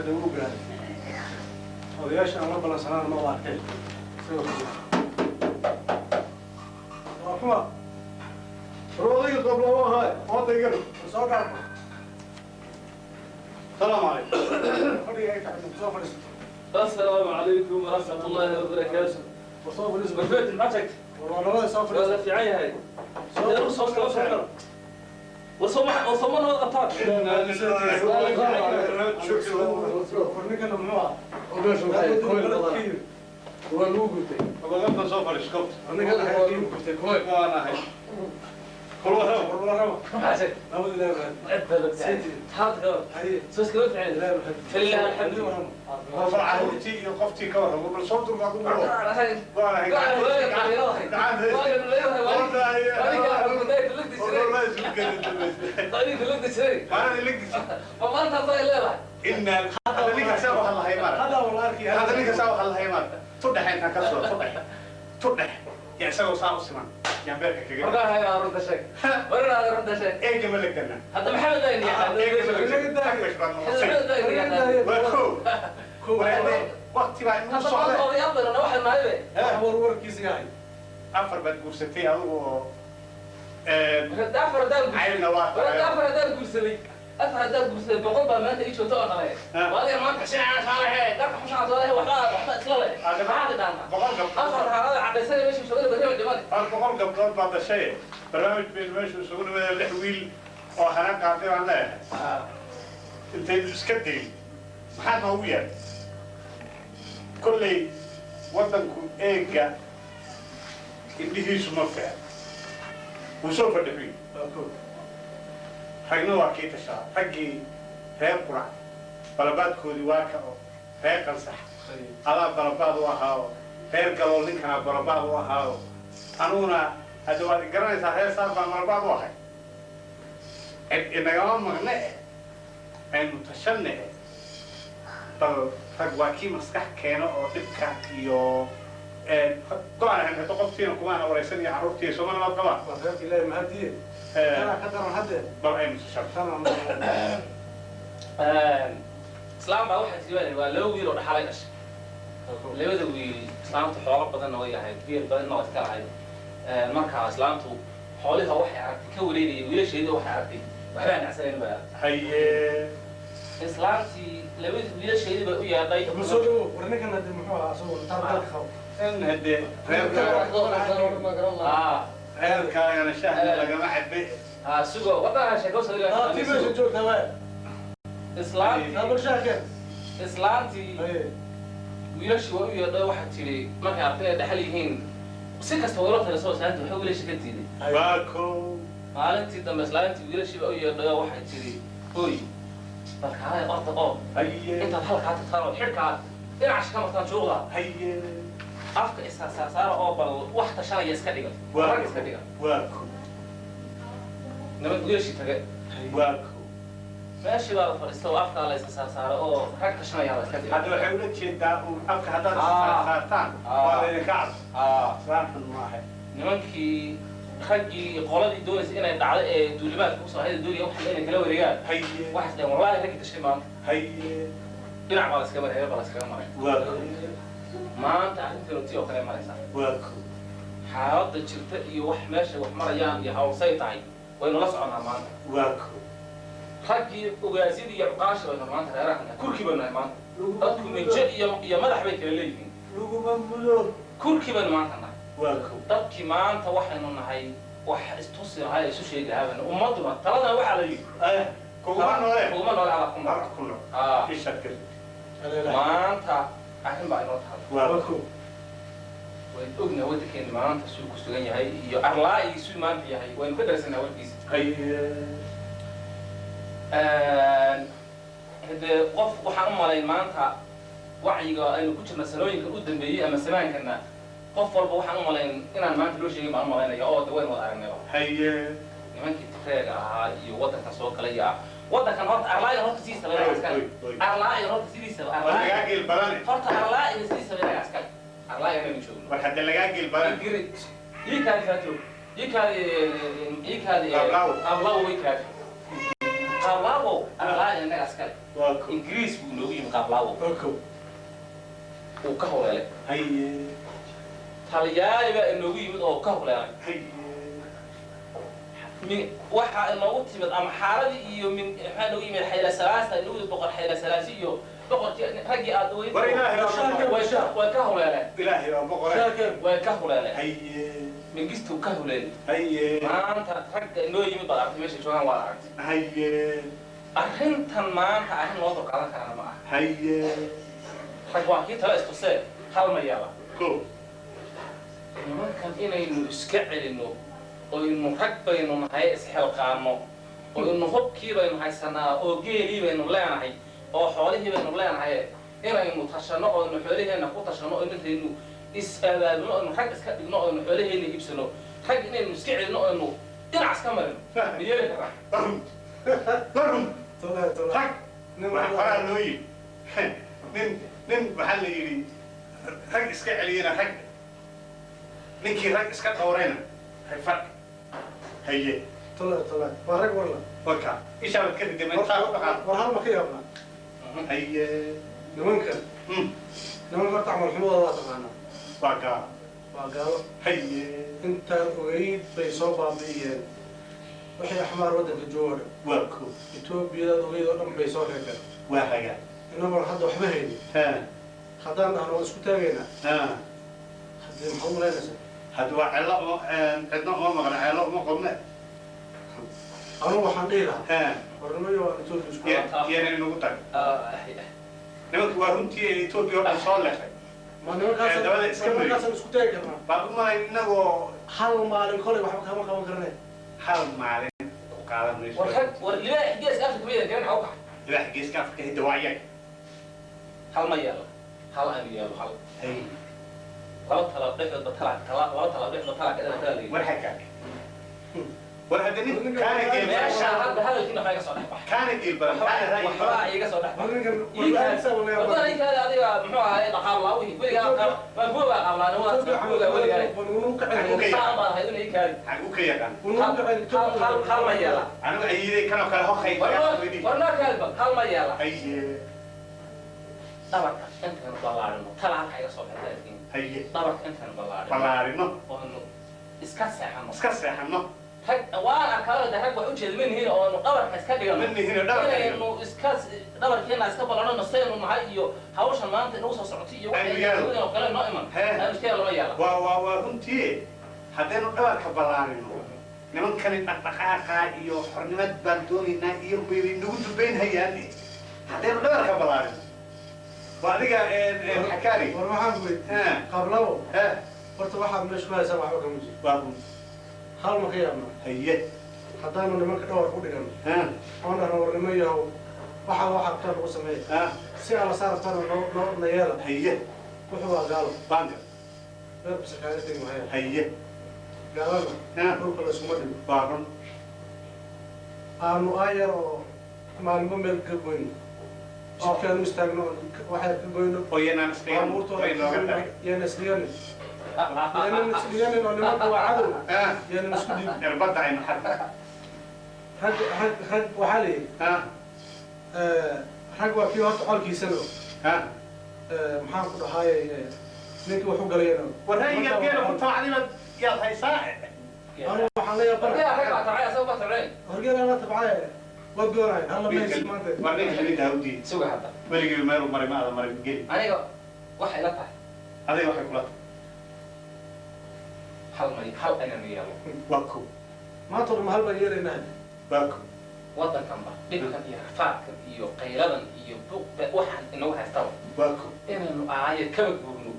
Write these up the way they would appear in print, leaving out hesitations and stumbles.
دوقها وليش أنا ربنا سلام ما واحد أخوة روضي قبل هاي ما تقدر صوت السلام عليكم السلام عليكم ورحمة الله وبركاته. وصوف الاسم بفيت المعتك والله صوف ولا في عين هاي صوف كلام وصمنا القطار فرنيك أنا منوع وباش الخير كويس هو اللي قلت وغلبنا صوف الاسكوت انا قال هو اللي قلت كويس وانا هاي والله معتك لا لا أنت سيدي حاضر هاي سوس كلام في عين لا في الله الحمد لله رفع عهودتي وقفتي كوره ومن صوت بعضهم وانا هاي إن هذا اللي كسبه الله يمر هذا والله هذا اللي كسبه الله يمر تودح إنها كسر تودح يا سلو صار سمان يا بيرك كذا والله هاي أرد شيء ولا أرد شيء إيه جملك أنا هذا محمد دايني إيه جملك محمد دايني كو وقت بعد نص هذا ما يضل أنا واحد ما يبي ور كيس جاي أفر بدقول ستي أو دافر دار عين نواه دافر دار قرسلي أفر دار قرسلي بقول ما أنت إيش وتوه عليه وهذا ما أنت شيء عن صالح دافر مش عن صالح وحنا إسلامي هذا دانا أفر هذا عبد سيد مش شغله بريء جمال بقول قبل بعض الشيء برنامج بالمش وشغل من الحويل وحنا قاعدين عنه أنت إسكتي محل هو يعني كل وطنكم إيجا اللي هي سمفة وسوف الحويل حقنا واكيد الشعب حقي هي قرع طلبات كودي واكا هي قنصح على طلبات وهاو هي قالوا لك أنا طلبات وهاو أنونا هدوات قرني صحيح صار طلبات وهاي إن يوم مغنى إنه تشنه طل فجواكي مسكح كانوا أو دبكة يو طبعا إحنا تقفتين كمان ورئيسني عرفتي سو ما طبعا وفهمت لا مهدي أنا قدر هذا بقى مستشار إسلام بقى واحد كذا لو ويل ولا حلاقش لو ده ويل إسلام تحول بدن ويا هاي كبير بدن ما تكلم هاي مركز إسلام تو حولها واحد عرفتي كوليدي ويل شيء ده واحد عرفتي وحنا نعسلين بقى هي إسلامتي لو ويل شيء ده بقى ويا ضي مسؤول ورنيك أنا دم محور عصور ترى خو إن هدي غير كان أنا شاهد يا جماعة بيت سوق وضعها شيء قصة تي باش تجور تمام إسلام أبو شاكر إسلامتي ويلش ويا ضي واحد تري ما كان عرفتي دحليهين سكست ورث الرسول صلى الله عليه وسلم وحول شيء كتير باكو maalintii dambe islaantii wiilashii u yeedhay waxay tiri hooy marka hay orda intaad halkaa tagtaan oo xidhkaa dhinaca ka martaan jooga afka isaasaara oo bal wax tashanaya iska dhigan rag iska dhigan nabad wiilashii tagay meeshii baa la fadhiistay oo afkaa la isaasaara oo rag tashanaya la iska dhigan hadda waxay ula jeedaa afka haddaad isaasaartaan waa laydinka cad saafan maahay nimankii خجي قلادي دول إنه دعاء دولمات وصل هذه الدنيا واحد إنه كلا ورجال واحد ده والله هيك تشتري معه يلعب على سكمر هيلعب على سكمر ما أنت عارف إنه تيجي وكلام على سا حاط الشرطة وح ماشي وح مرة يهاو سيطعي وإنه لصق على معنا خجي وجازيدي يعقاش وإنه ما أنت رايحنا كل كبرنا ما أنتم من جد يا ملح بيك اللي كل كبرنا ما أنتنا dadkii maanta waxaynu nahay wax istusi lahaa isu sheegi lahaa ummaduna talada waxa la yiri kuma noole ala kuma ishakir maanta arrin baa inoo tahay way ogna wadkeena maanta suu ku sugan yahay iyo arlaa iyo suu maanta yahay way ku darsanaa warkiisa hada qof waxaan u malayn maanta wacyiga aynu ku jirna sanooyinka u dambeeyay ama samaankana qof walba waxaan u malayn inaan maanta loo sheegay baan u malaynaya oo daweyn wada aragnay nimankii tifreega ahaa iyo waddankan soo kale iyo waddankan horta arlaaga horta sidiisa laga askari arlaaga horta sidiisa lagaa geel badan horta arlaaga sidiisa laga askari arlaaga ma joogno war hadda lagaa geel badan ii kaadi faato ii kaadi ablaw way kaadi قابلاو أرلاء إنك أسكال إنجليز بنوي مقابلاو وكهولة هي talyaani baa inoogu yimid oo ka huleelay min waxa inoogu timid ama xaaladii iyo min waxa inoogu yimid xayla salaasa inoogu boqor xayla salaasi iyo boqorkii ragii aad weyn way ka huleelay ilaahay waa boqor way ka huleelay haye min gistu ka huleelay haye maanta ragga inoo yimid baa aragtay meesha joogaan waa aragtay haye arrintan maanta arrin loo dulqaadan karaa ma aha haye rag waa kii tala istusee hal ma yaala ko nimankan inaynu iska celino oo inu rag baynu nahay isxilqaano oo inu hubkii baynu haysanaa oo geelii baynu leenahay oo xoolihii baynu leenahay inaynu tashano oo inu xooliheenna ku tashano oo intaynu is-abaabino oo inu rag iska dhigno oo inu xooliheenna iibsano rag inaynu iska celino oo inu dhinac iska marino miyeeli karaa rag waxaa loo yidhi nin waxaa la yidhi rag iska celiyana rag ninkii rag iska dhawrayna farq haye waa rag warla warka ishaabad ka riday mentaa u dhaqaan war hal ma ka yaabnaa haye nimanka horta camal xumadooda waa taqaanaa waa gaalo waa gaalo haye intaan ogeyd bay soo baabi'iyeen wixii axmaar waddanka jooga waa ko etoobiyadaad ogeyd oo dhan bay soo reebeen waa raga innagoon hadda waxba haynin haddaan dhahno waan isku taagaynaa haddii maxaa umalaynaysaa hadda waa cidna uma maqna ceelo uma qodne anugu waxaan dhihi lahaa warnimayo waa etoobiya isku yeena inugu tag nimanka waa runtii etoobiya oo dhan soo leexay ma nimankaasan isku taagi karnaa baan u malayn inagoo hal maalin kolay waxba kama qaban karnee hal maalin ku qaadan mayso war libaax geeska afrika ma yeelan garan xawka libaax geeska afrika hidda waa iyaga hal ma yeelo hal aan yeelo hal hay laba talaab dhexdoodba talaab ka dhalay war xagga war hadda nin kaana geel meesha hadda hadalkiina waxaa iga soo dhex baxay kaana geel badan kaana ra'yi waxbaa iga soo dhex baxay ninkan waddanaykaada adiga muxuu ahaay dhaqaal laawihi weligaa waa buuga qablaan waa buuga weligaa saan baa ahayd inay kaadi xag u ka yaqaan hal ma yeela anigu ayiday kanoo kale hoqay warnaa kaadba hal ma yeela haye dhabarka intaan ballaarino talaabka iga soo baxay haye dhabarka intaan ballaarino ballaarino oonu iska seexano iska seexano rag waan arkaa rag wax u jeeda manihiin oonu dhabarka iska dhigano manihiin dhabarka inaynu iska dhabarkeena iska ballanno saynu nahay iyo hawshan maanta inagu soo socotay iyo waxay oo kale noo iman iskee lama yaala waa runtii haddaynu dhabarka ballaarino nimankani dhaqdhaqaaqa iyo xornimad baan doonaynaa iyo bay nagu dubaynhayaan haddaynu dhabarka ballaarino waa adiga xakaari war waxaan ku weydiiyey qablabo horta waxaad meesha ku haysaa waxba kama jiro waa run hal ma ka yaabnaa haye haddaanu nimanka dhawar ku dhigano oon dhahno war nimo yahow waxaa rabtaan lagu sameeya si alla saarabtaana noo nayeela haye wuxuu waa gaalo baanga reer basa kaaga tegi mahaya haye gaalana dhulka la iskuma dhigo waa run aanu aayar oo maalinba meel ka goyno jidkaanu istaagno waxay ka goyno oo yanaan abuurtooda yana isdhigani yanan isdhiganin oo nimanka waa cadow yanan isku dhib irbadda aynu xarka rag waxaa la yidhi rag waa kii horta colkiisana maxaan ku dhahaaye ninkii wuxuu galayana warrayga geela ku taacdibaad yaad haysaa anu waxaan la yaabana horgeelana tabcay waad goonaay halla meys maanta war ninka xididda ha u diid suga hadda weligii meelu maray ma ada marin geli aniga waxay la tahay adiga waxay kula tahay hal inaan yeelo waa ko maanta dhuma hal baan yeelaynaa waa ko waddankanba dhibkan iyo rafaadkan iyo qayladan iyo buuqba waxaan inagu haystaba waa ko inaynu aayad kaba guurno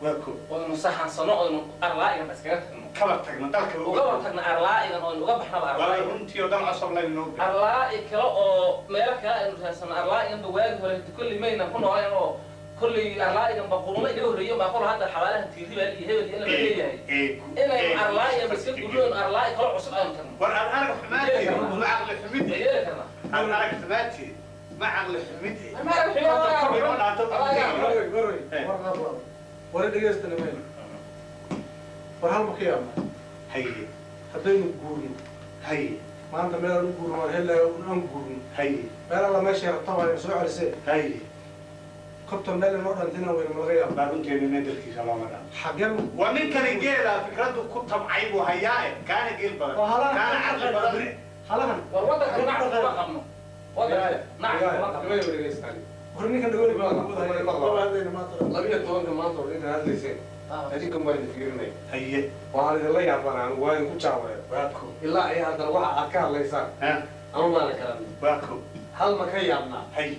waa ko oynu saxansano oynu arlaa'igan iskaga tagno kaba tagno dalka ugaba tagno arlaa'igan oynu uga baxnaba waa arlaa'igan runtii oo dal cusub laynu noo gaa arlaa'i kale oo meelo kale aynu raasano arlaa'iganba waagi hore kulli maynan ku nooleen oo kulli arlaa'iganba quruma inaga horreeyo baa kol hadda xabaalahan tiiri baa iyo hebel iyo la leeyahay inaynu arlaa'iganba iska gurno arlaa'i kale cusub aynu tagno war aan arag xumaatee ma caqli xumid ma yeeli karnaa aan arag xumaatee ma caqli xumid ma arag xumaatee wari dhegeysta nimayn war hal ma ka yaabna haye haddaynu guurno haye maanta meel aan u guurno waan helayo aan guurno haye meel alla meesha rabtaba ay soo celisee haye kobta meel inoo dhantina weyna ma laga yaabo baarunteenina dalkiisa looma dhan xageen waa ninkani geela fikradu ku tabcay buu hayaa kaana geel badan kaana caqli badan halahan war wadanka nacas kuma qabno wadanka nacas kuma qabno war ninkan dhagooli baa labiyo tobanka maanta oo inta hadlayseen adinkan baan idin fiirinay haye waxaan idinla yaabanaan waa idinku jaawaya waako ilaa ay haddana waxa aad ka hadlaysaan ama maana karan waako hal ma ka yaabnaa haye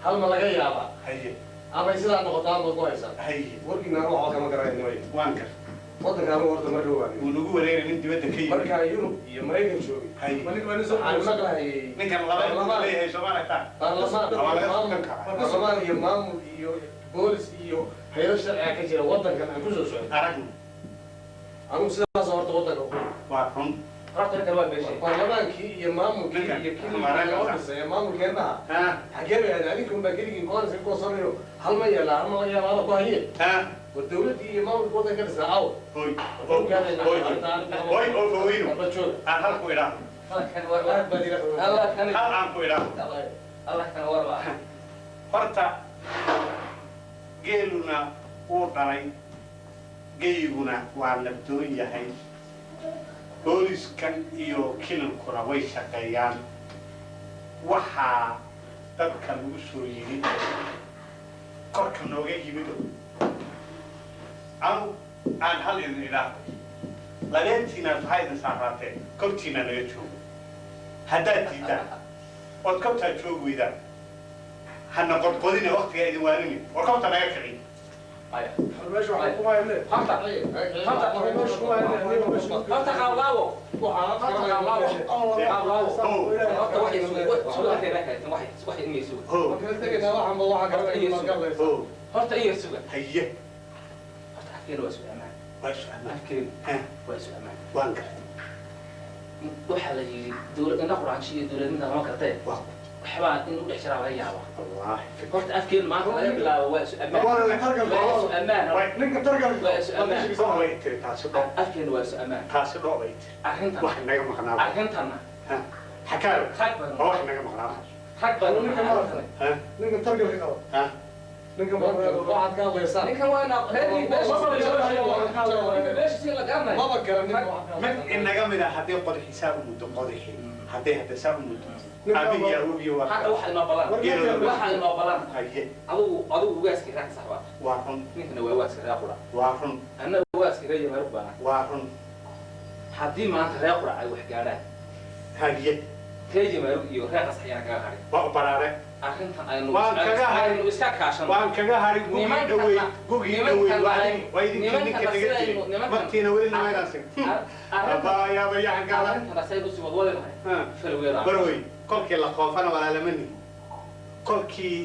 hal ma laga yaabaa haye amay sidaa noqotaa ma ku haysaan haye warkiina anu waxba kama garanay waan gar waddanka anu horta ma dhowaan wuu nagu wareegay nin dibadda ka yimid markaa yurub iyo maraykan joogay haye waxaan maqlayay ninkan laba leeyahay Soomaaliya baarlamaan iyo maamul iyo boolis iyo hay'ado sharciga ka jira waddankan aan ku soo socday aragno anigu sidaas horta waddanka ku waa run rabta inta waa beeshay baarlamaankii iyo maamulkii iyo kii maamulkeennaha xagee bay ahayd adinkan baa keligii qolansa ku sanayo hal ma yeelaa hal ma laga yaaba hada ku haye war dawladdii iyo maamulka waddanka ka dhisnaa caaw hoy hoy hoy aan halku idhaa hal aan ku idhaa Allah kan warba horta geeluna wuu dhalay geyguna waa nabdoon yahay booliskan iyo kilinkuna way shaqeeyaan waxaa dadka lagu soo yiri korka nooga yimid anu aan hal idin idhaahdo labeentiina waxay idin saaraateen kortiina naga joogo haddaad diidaan ood kobtaa joog weydaan hana qodqodina waqtiga idin waarini war kobta naga kicin meesha waxaa ku hayne horta qaawlaabo horta iyo suga haye horta afkeena waa su'aamaan waa su-aalaan afkeena waa su'aamaan waan garay waxaa la yidhi dowladna quraanshi iyo dowladnimada lama kartee waxbaa in u dhex jiraa laga yaaba horta afkeena maanta laga bilaabo waa su'aamaan waa su'aamaan ninka targal waa su'aamaan way tiri taasi dhoo afkeena waa su'aamaan taasi dhoo bay tiri arrintan wax naga maqnaa arrintanna xakaalo rag badan oo wax naga maqnaa rag badan ninka targalka qaba ha ninka waxaad ka hadlaysaan ninkan waa ina reerkii beesha si la garanay maba garanin mid inaga mid ah haddii qodaxi saa u muddo qodaxi haddii hadda saa u muddo aabihi awoogiyo waa hadda waxa inoo balan waxa inoo balan haye adigu ugaaskii raag saxbaa waa run ninkana waa ugaaskii reer qura waa run annaga ugaaskii reer yamaar baana waa run haddii maanta reer qura ay wax gaadhaan haye reer yamaar iyo reer qasax ayaan kaga harin waa u baraare arrintan aynu waan kaga harin iska kaashan waan kaga harin gugii dhawey waa idinka ninka naga tiri martiina weli namaynasin abaayaaba yaxgaala arrintan asay usii wadwadinahay falweera barwey kolkii la qoofana walaalamani kolkii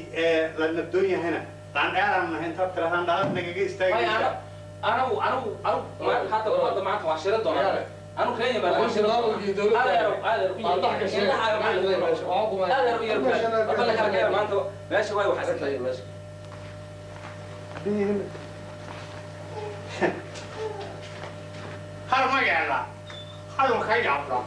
la nabdoon yahayna dhaandheeraan nahay intaad tirahdaan dhaad nagaga istaagaysa anagu hadda umada maanta waan shira doonaa anu kenya baa waan shira maanta meesha way waxaasantay meesha hal ma yeela hal ka yaabla